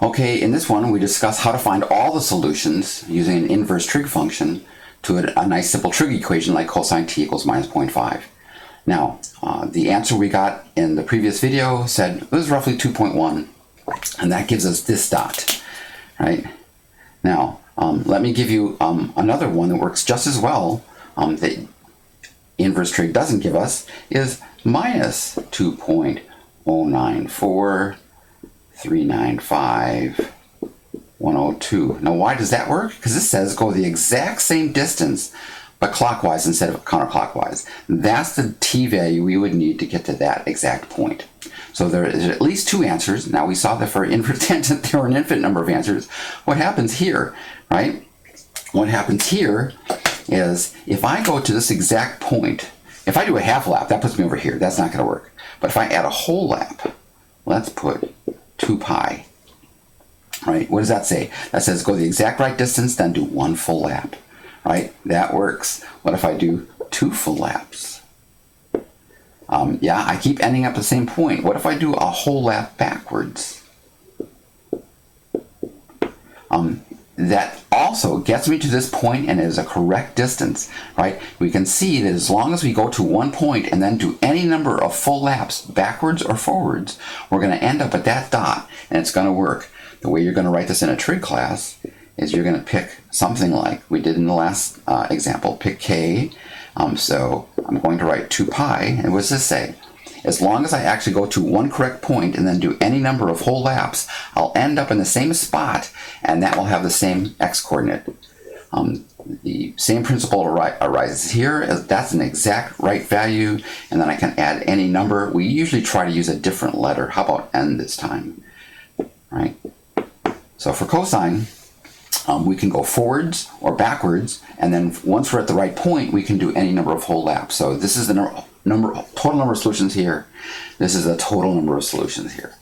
Okay, in this one we discuss how to find all the solutions using an inverse trig function to a nice simple trig equation like cosine t equals minus 0.5. Now, the answer we got in the previous video said it was roughly 2.1, and that gives us this dot, right? Now, let me give you another one that works just as well that inverse trig doesn't give us, is minus 2.094395,102. Now, why does that work? Because this says go the exact same distance but clockwise instead of counterclockwise. That's the t value we would need to get to that exact point. So there is at least two answers. Now, we saw that for inverse tangent there were an infinite number of answers. What happens here, right? What happens here is if I go to this exact point, if I do a half lap, that puts me over here. That's not going to work. But if I add a whole lap, let's put 2 pi. Right? What does that say? That says go the exact right distance, then do 1 full lap. Right? That works. What if I do 2 full laps? Yeah, I keep ending up at the same point. What if I do a whole lap backwards? That also gets me to this point and is a correct distance, right? We can see that as long as we go to one point and then do any number of full laps backwards or forwards, we're going to end up at that dot, and it's going to work. The way you're going to write this in a trig class is you're going to pick something like we did in the last example, pick k. So I'm going to write 2 pi, and what does this say? As long as I actually go to one correct point and then do any number of whole laps, I'll end up in the same spot, and that will have the same x-coordinate. The same principle arises here. That's an exact right value, and then I can add any number. We usually try to use a different letter. How about n this time? Right? So for cosine, we can go forwards or backwards, and then once we're at the right point, we can do any number of whole laps. So this is the total number of solutions here. This is the total number of solutions here.